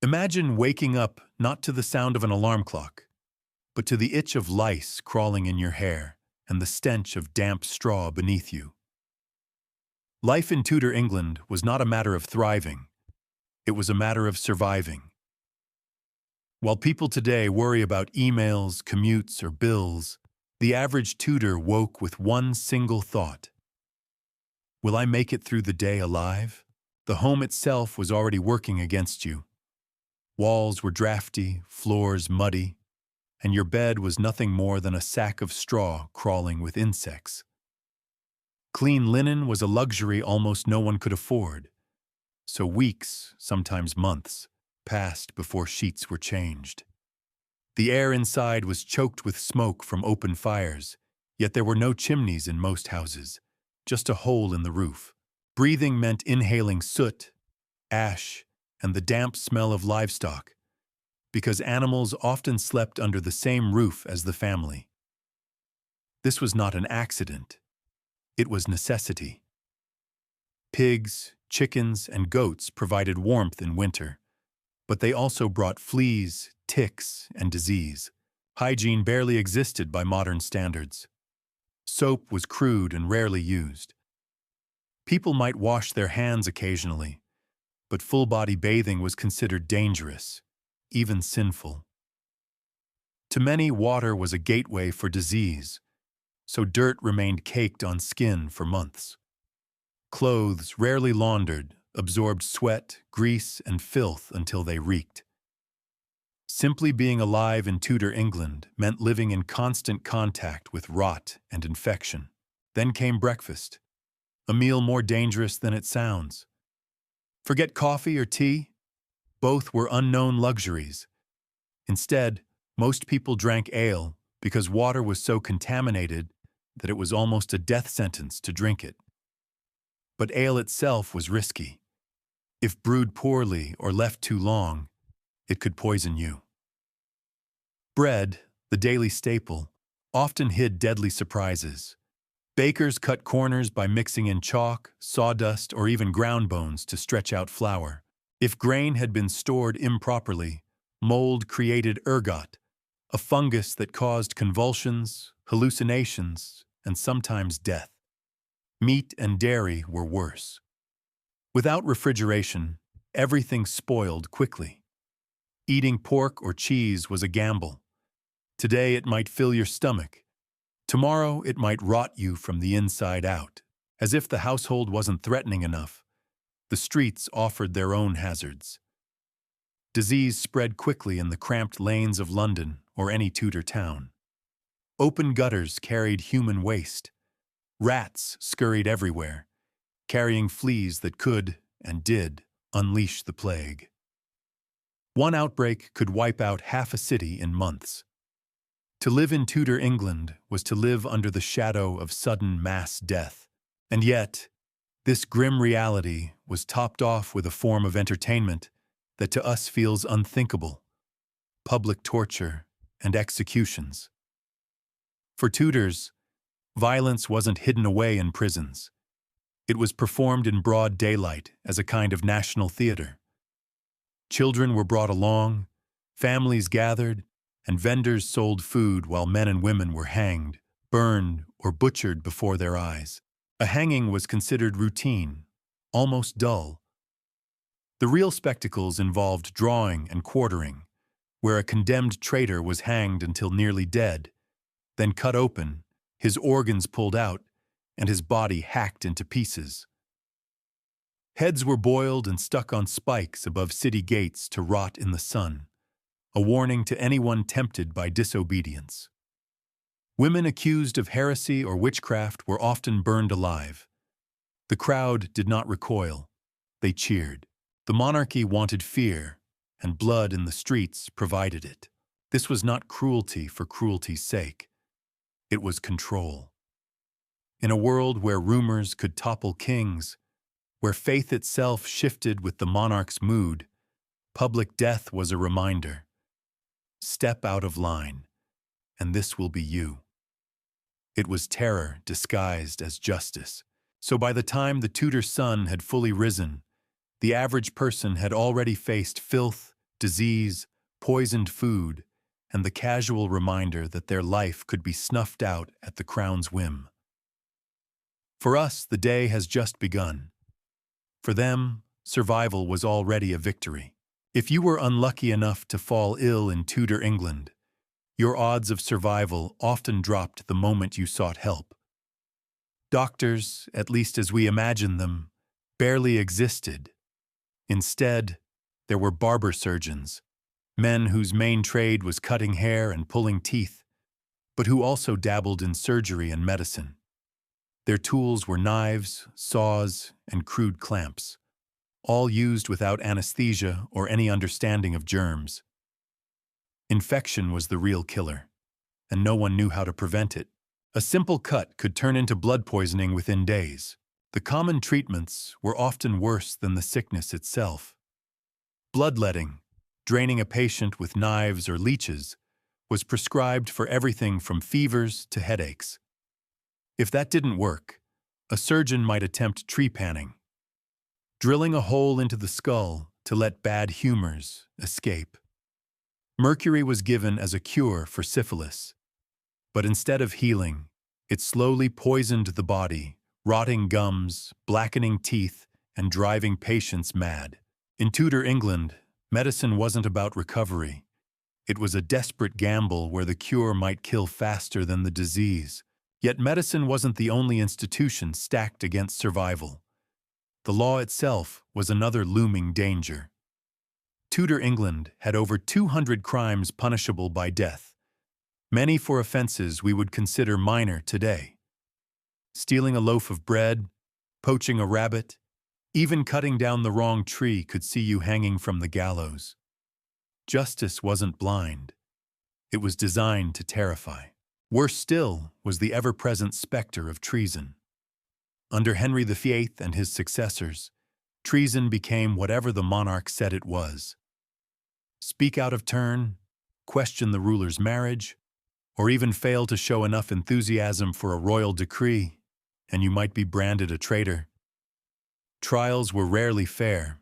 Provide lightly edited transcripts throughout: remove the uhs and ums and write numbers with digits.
Imagine waking up not to the sound of an alarm clock, but to the itch of lice crawling in your hair and the stench of damp straw beneath you. Life in Tudor England was not a matter of thriving, it was a matter of surviving. While people today worry about emails, commutes, or bills, the average Tudor woke with one single thought. Will I make it through the day alive? The home itself was already working against you. Walls were drafty, floors muddy, and your bed was nothing more than a sack of straw crawling with insects. Clean linen was a luxury almost no one could afford, so weeks, sometimes months, passed before sheets were changed. The air inside was choked with smoke from open fires, yet there were no chimneys in most houses, just a hole in the roof. Breathing meant inhaling soot, ash, and the damp smell of livestock, because animals often slept under the same roof as the family. This was not an accident. It was necessity. Pigs, chickens, and goats provided warmth in winter, but they also brought fleas, ticks, and disease. Hygiene barely existed by modern standards. Soap was crude and rarely used. People might wash their hands occasionally, but full-body bathing was considered dangerous, even sinful. To many, water was a gateway for disease, so dirt remained caked on skin for months. Clothes, rarely laundered, absorbed sweat, grease, and filth until they reeked. Simply being alive in Tudor England meant living in constant contact with rot and infection. Then came breakfast, a meal more dangerous than it sounds. Forget coffee or tea? Both were unknown luxuries. Instead, most people drank ale because water was so contaminated that it was almost a death sentence to drink it. But ale itself was risky. If brewed poorly or left too long, it could poison you. Bread, the daily staple, often hid deadly surprises. Bakers cut corners by mixing in chalk, sawdust, or even ground bones to stretch out flour. If grain had been stored improperly, mold created ergot, a fungus that caused convulsions, hallucinations, and sometimes death. Meat and dairy were worse. Without refrigeration, everything spoiled quickly. Eating pork or cheese was a gamble. Today it might fill your stomach. Tomorrow it might rot you from the inside out. As if the household wasn't threatening enough, the streets offered their own hazards. Disease spread quickly in the cramped lanes of London or any Tudor town. Open gutters carried human waste. Rats scurried everywhere, carrying fleas that could, and did, unleash the plague. One outbreak could wipe out half a city in months. To live in Tudor England was to live under the shadow of sudden mass death. And yet, this grim reality was topped off with a form of entertainment that to us feels unthinkable: public torture and executions. For Tudors, violence wasn't hidden away in prisons. It was performed in broad daylight as a kind of national theater. Children were brought along, families gathered, and vendors sold food while men and women were hanged, burned, or butchered before their eyes. A hanging was considered routine, almost dull. The real spectacles involved drawing and quartering, where a condemned traitor was hanged until nearly dead, then cut open, his organs pulled out, and his body hacked into pieces. Heads were boiled and stuck on spikes above city gates to rot in the sun, a warning to anyone tempted by disobedience. Women accused of heresy or witchcraft were often burned alive. The crowd did not recoil. They cheered. The monarchy wanted fear, and blood in the streets provided it. This was not cruelty for cruelty's sake. It was control. In a world where rumors could topple kings, where faith itself shifted with the monarch's mood, public death was a reminder. Step out of line, and this will be you. It was terror disguised as justice. So by the time the Tudor sun had fully risen, the average person had already faced filth, disease, poisoned food, and the casual reminder that their life could be snuffed out at the crown's whim. For us, the day has just begun. For them, survival was already a victory. If you were unlucky enough to fall ill in Tudor England, your odds of survival often dropped the moment you sought help. Doctors, at least as we imagined them, barely existed. Instead, there were barber surgeons, men whose main trade was cutting hair and pulling teeth, but who also dabbled in surgery and medicine. Their tools were knives, saws, and crude clamps, all used without anesthesia or any understanding of germs. Infection was the real killer, and no one knew how to prevent it. A simple cut could turn into blood poisoning within days. The common treatments were often worse than the sickness itself. Bloodletting, draining a patient with knives or leeches, was prescribed for everything from fevers to headaches. If that didn't work, a surgeon might attempt trepanning, drilling a hole into the skull to let bad humors escape. Mercury was given as a cure for syphilis, but instead of healing, it slowly poisoned the body, rotting gums, blackening teeth, and driving patients mad. In Tudor England, medicine wasn't about recovery. It was a desperate gamble where the cure might kill faster than the disease. Yet medicine wasn't the only institution stacked against survival. The law itself was another looming danger. Tudor England had over 200 crimes punishable by death, many for offenses we would consider minor today. Stealing a loaf of bread, poaching a rabbit, even cutting down the wrong tree could see you hanging from the gallows. Justice wasn't blind. It was designed to terrify. Worse still was the ever-present specter of treason. Under Henry VIII and his successors, treason became whatever the monarch said it was. Speak out of turn, question the ruler's marriage, or even fail to show enough enthusiasm for a royal decree, and you might be branded a traitor. Trials were rarely fair.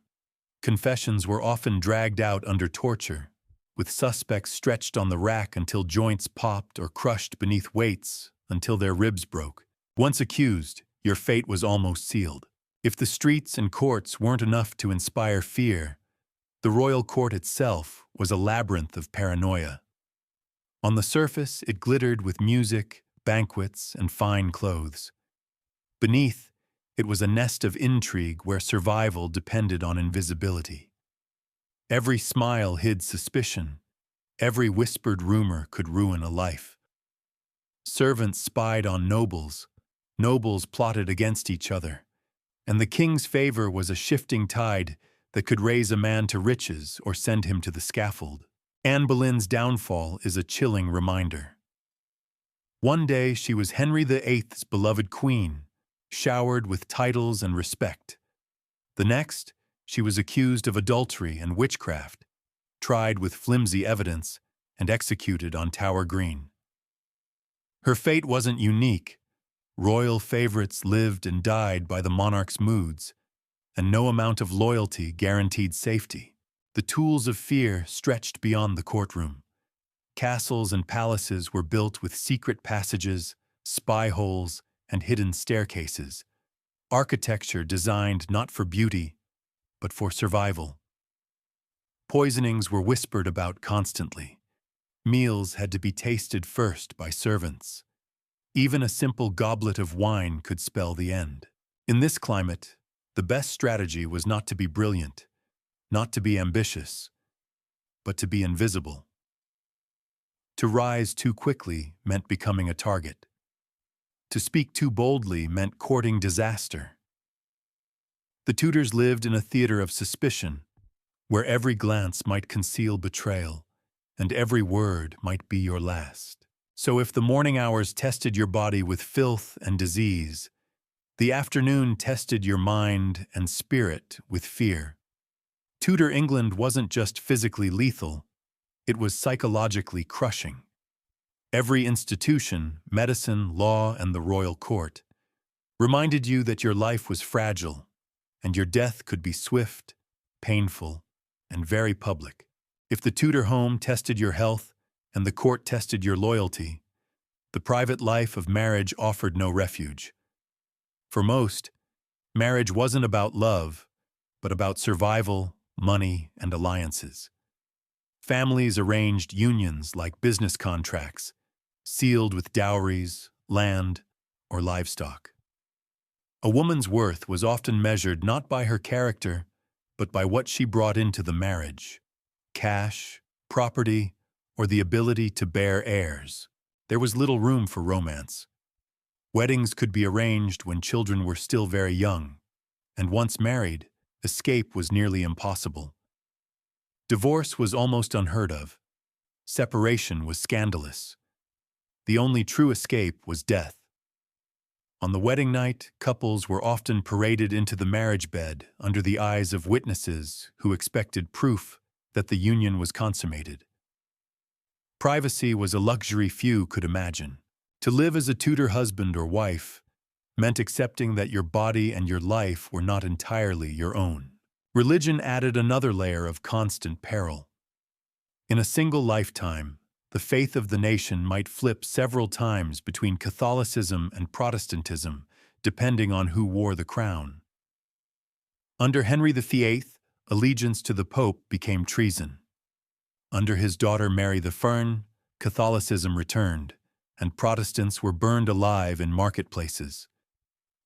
Confessions were often dragged out under torture, with suspects stretched on the rack until joints popped or crushed beneath weights until their ribs broke. Once accused, your fate was almost sealed. If the streets and courts weren't enough to inspire fear, the royal court itself was a labyrinth of paranoia. On the surface, it glittered with music, banquets, and fine clothes. Beneath, it was a nest of intrigue where survival depended on invisibility. Every smile hid suspicion. Every whispered rumor could ruin a life. Servants spied on nobles. Nobles plotted against each other. And the king's favor was a shifting tide that could raise a man to riches or send him to the scaffold. Anne Boleyn's downfall is a chilling reminder. One day she was Henry VIII's beloved queen, showered with titles and respect. The next, she was accused of adultery and witchcraft, tried with flimsy evidence, and executed on Tower Green. Her fate wasn't unique. Royal favorites lived and died by the monarch's moods, and no amount of loyalty guaranteed safety. The tools of fear stretched beyond the courtroom. Castles and palaces were built with secret passages, spy holes, and hidden staircases. Architecture designed not for beauty, but for survival. Poisonings were whispered about constantly. Meals had to be tasted first by servants. Even a simple goblet of wine could spell the end. In this climate, the best strategy was not to be brilliant, not to be ambitious, but to be invisible. To rise too quickly meant becoming a target. To speak too boldly meant courting disaster. The Tudors lived in a theater of suspicion, where every glance might conceal betrayal, and every word might be your last. So if the morning hours tested your body with filth and disease, the afternoon tested your mind and spirit with fear. Tudor England wasn't just physically lethal, it was psychologically crushing. Every institution, medicine, law, and the royal court, reminded you that your life was fragile, and your death could be swift, painful, and very public. If the Tudor home tested your health and the court tested your loyalty, the private life of marriage offered no refuge. For most, marriage wasn't about love, but about survival, money, and alliances. Families arranged unions like business contracts, sealed with dowries, land, or livestock. A woman's worth was often measured not by her character, but by what she brought into the marriage: cash, property, or the ability to bear heirs. There was little room for romance. Weddings could be arranged when children were still very young, and once married, escape was nearly impossible. Divorce was almost unheard of. Separation was scandalous. The only true escape was death. On the wedding night, couples were often paraded into the marriage bed under the eyes of witnesses who expected proof that the union was consummated. Privacy was a luxury few could imagine. To live as a Tudor husband or wife meant accepting that your body and your life were not entirely your own. Religion added another layer of constant peril. In a single lifetime, the faith of the nation might flip several times between Catholicism and Protestantism, depending on who wore the crown. Under Henry VIII, allegiance to the Pope became treason. Under his daughter Mary the Fern, Catholicism returned, and Protestants were burned alive in marketplaces.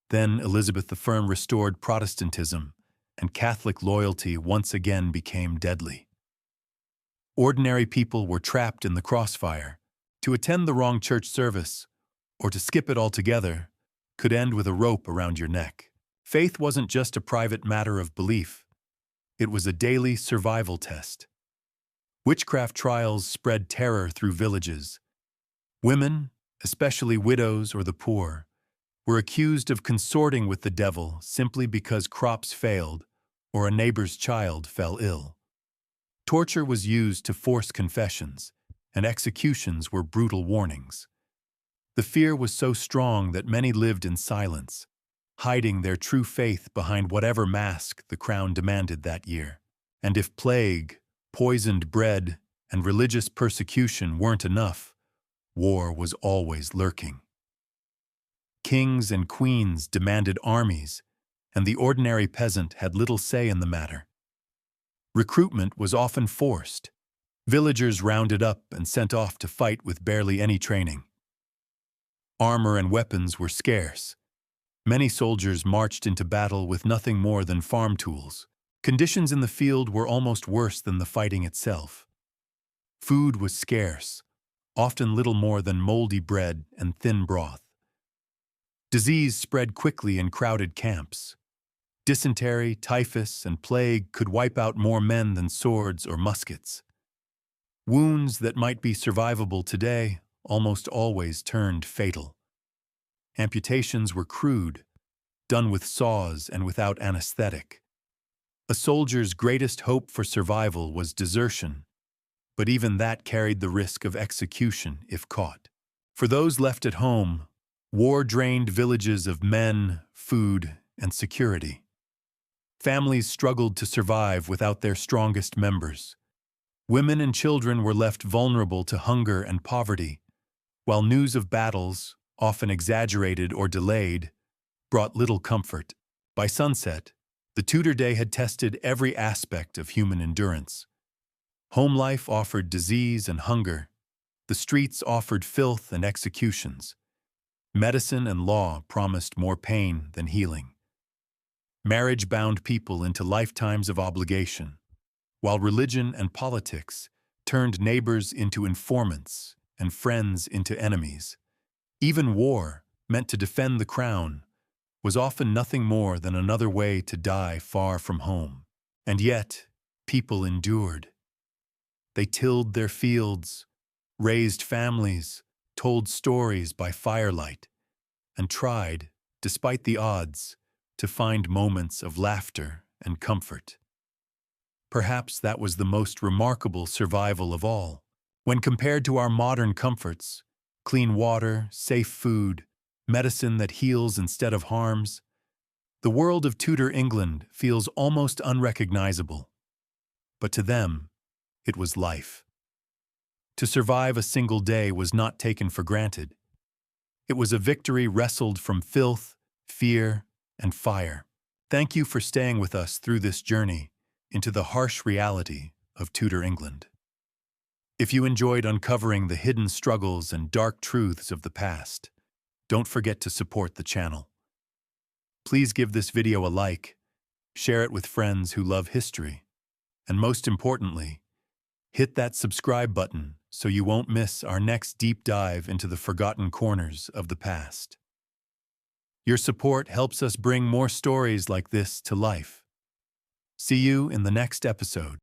Then Elizabeth the Firm restored Protestantism, and Catholic loyalty once again became deadly. Ordinary people were trapped in the crossfire. To attend the wrong church service, or to skip it altogether, could end with a rope around your neck. Faith wasn't just a private matter of belief. It was a daily survival test. Witchcraft trials spread terror through villages. Women, especially widows or the poor, were accused of consorting with the devil simply because crops failed or a neighbor's child fell ill. Torture was used to force confessions, and executions were brutal warnings. The fear was so strong that many lived in silence, hiding their true faith behind whatever mask the crown demanded that year. And if plague, poisoned bread, and religious persecution weren't enough, war was always lurking. Kings and queens demanded armies, and the ordinary peasant had little say in the matter. Recruitment was often forced. Villagers rounded up and sent off to fight with barely any training. Armor and weapons were scarce. Many soldiers marched into battle with nothing more than farm tools. Conditions in the field were almost worse than the fighting itself. Food was scarce, often little more than moldy bread and thin broth. Disease spread quickly in crowded camps. Dysentery, typhus, and plague could wipe out more men than swords or muskets. Wounds that might be survivable today almost always turned fatal. Amputations were crude, done with saws and without anesthetic. A soldier's greatest hope for survival was desertion, but even that carried the risk of execution if caught. For those left at home, war drained villages of men, food, and security. Families struggled to survive without their strongest members. Women and children were left vulnerable to hunger and poverty, while news of battles, often exaggerated or delayed, brought little comfort. By sunset, the Tudor day had tested every aspect of human endurance. Home life offered disease and hunger. The streets offered filth and executions. Medicine and law promised more pain than healing. Marriage bound people into lifetimes of obligation, while religion and politics turned neighbors into informants and friends into enemies. Even war, meant to defend the crown, was often nothing more than another way to die far from home. And yet, people endured. They tilled their fields, raised families, told stories by firelight, and tried, despite the odds, to find moments of laughter and comfort. Perhaps that was the most remarkable survival of all. When compared to our modern comforts, clean water, safe food, medicine that heals instead of harms, the world of Tudor England feels almost unrecognizable. But to them, it was life. To survive a single day was not taken for granted. It was a victory wrestled from filth, fear, and fire. Thank you for staying with us through this journey into the harsh reality of Tudor England. If you enjoyed uncovering the hidden struggles and dark truths of the past, don't forget to support the channel. Please give this video a like, share it with friends who love history, and most importantly, hit that subscribe button so you won't miss our next deep dive into the forgotten corners of the past. Your support helps us bring more stories like this to life. See you in the next episode.